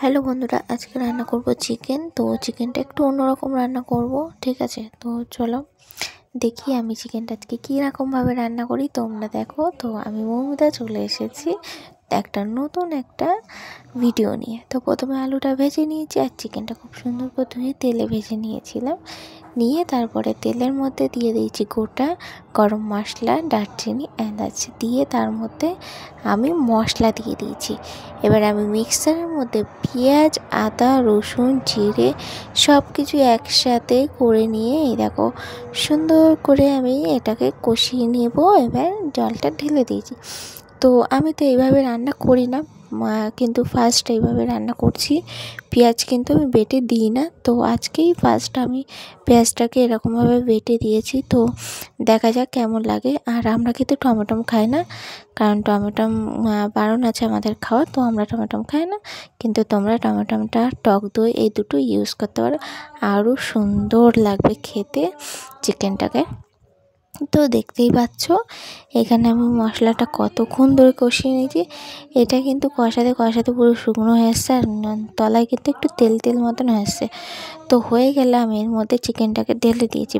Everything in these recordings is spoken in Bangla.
হ্যালো বন্ধুরা, আজকে রান্না করব চিকেন। তো চিকেনটা একটু অন্যরকম রান্না করব, ঠিক আছে? তো চলো দেখি আমি চিকেনটা আজকে কীরকমভাবে রান্না করি, তোমরা দেখো। তো আমি মৌমিতা চলে এসেছি একটা ভিডিও নিয়ে। তো প্রথমে আলুটা ভেজে নিয়েছি আর চিকেনটা খুব সুন্দর করে ধুয়ে তেলে ভেজে নিয়েছিলাম। নিয়ে তারপরে তেলের মধ্যে দিয়ে দিয়েছি গোটা গরম মশলা, দারচিনি, এলাচ দিয়ে তার মধ্যে আমি মশলা দিয়ে দিয়েছি। এবার আমি মিক্সারের মধ্যে পেঁয়াজ, আদা, রসুন, জিরে সব কিছু একসাথে করে নিয়ে এই দেখো সুন্দর করে আমি এটাকে কষিয়ে নেব। এবার জলটা ঢেলে দিয়েছি। তো আমি তো এইভাবে রান্না করি না, কিন্তু ফার্স্ট এইভাবে রান্না করছি। পেঁয়াজ কিন্তু আমি বেটে দিই না, তো আজকেই ফার্স্ট আমি পেঁয়াজটাকে এরকমভাবে বেটে দিয়েছি। তো দেখা যাক কেমন লাগে। আর আমরা কিন্তু টমেটম খাই না, কারণ টমেটম বারণ আছে আমাদের খাওয়া, তো আমরা টমেটম খাই না। কিন্তু তোমরা টমেটমটা, টক দই এই দুটো ইউজ করতে পারো, আরও সুন্দর লাগবে খেতে চিকেনটাকে। তো দেখতেই পাচ্ছ এখানে আমি মশলাটা কতক্ষণ ধরে কষিয়ে নিয়েছি। এটা কিন্তু কষাতে কষাতে পুরো শুকনো হয়ে এসছে, আর তলায় কিন্তু একটু তেল তেল মতন হয়েছে। তো হয়ে গেলে আমি এর মধ্যে চিকেনটাকে ঢেলে দিয়েছি।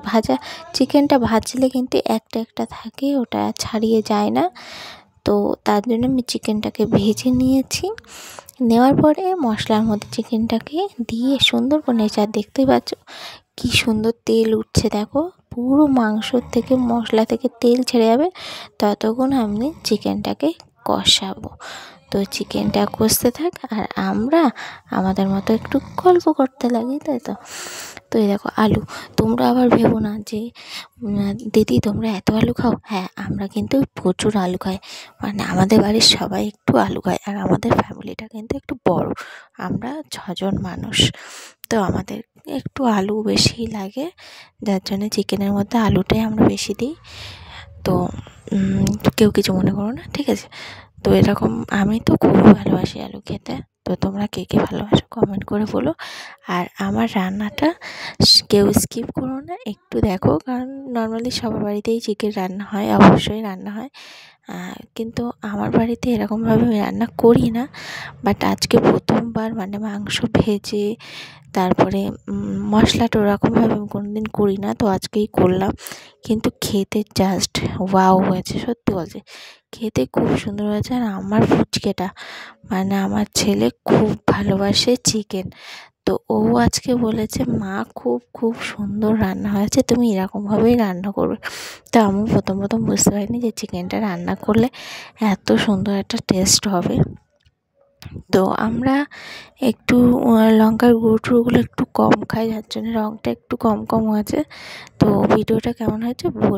চিকেনটা ভাজলে কিন্তু একটা একটা থাকে, ওটা ছাড়িয়ে যায় না। তো তার জন্য আমি চিকেনটাকে ভেজে নিয়েছি। নেওয়ার পরে মশলার মধ্যে চিকেনটাকে দিয়ে সুন্দর করে নেড়েছি। আর দেখতেই পাচ্ছ কি সুন্দর তেল উঠছে, দেখো পুরো মাংসর থেকে, মশলা থেকে তেল ছেড়ে যাবে, ততক্ষণ আমি চিকেনটাকে কষাবো। তো চিকেনটা কষতে থাক আর আমরা আমাদের মতো একটু গল্প করতে লাগি, তাই তো। তো এই দেখো আলু, তোমরা আবার ভেবো না যে দিদি তোমরা এত আলু খাও। হ্যাঁ, আমরা কিন্তু প্রচুর আলু খাই, মানে আমাদের বাড়ির সবাই একটু আলু খায়। আর আমাদের ফ্যামিলিটা কিন্তু একটু বড়, আমরা 6জন মানুষ। তো আমাদের একটু আলু বেশি লাগে, যার জন্য চিকেনের মধ্যে আলুটাই আমরা বেশি দিই। তো কেউ কিছু মনে করো না, ঠিক আছে? তো এরকম আমি তো খুবই ভালোবাসি আলু খেতে। তো তোমরা কে কে ভালোবাসো কমেন্ট করে বলো। আর আমার রান্নাটা কেউ স্কিপ করো না, একটু দেখো, কারণ নর্মালি সবার বাড়িতেই চিকেন রান্না হয়, অবশ্যই রান্না হয়। কিন্তু আমার বাড়িতে এরকমভাবে আমি রান্না করি না, বাট আজকে প্রথমবার মানে মাংস ভেজে তারপরে মশলাটা ওরকমভাবে আমি কোনো দিন করি না, তো আজকেই করলাম। কিন্তু খেতে জাস্ট ওয়াও হয়েছে, সত্যি বলছি খেতে খুব সুন্দর হয়েছে। আর আমার ফুচকেটা, মানে আমার ছেলে খুব ভালোবাসে চিকেন, তো ও আজকে বলেছে মা খুব খুব সুন্দর রান্না হয়েছে, তুমি এরকমভাবেই রান্না করবে। তো আমি প্রথম বুঝতে পারিনি যে চিকেনটা রান্না করলে এত সুন্দর একটা টেস্ট হবে। তো আমরা একটু লঙ্কার গুঁড়োগুলো একটু কম খাই, যার জন্য রঙটা একটু কম হয়েছে। তো ভিডিওটা কেমন হয়েছে বল।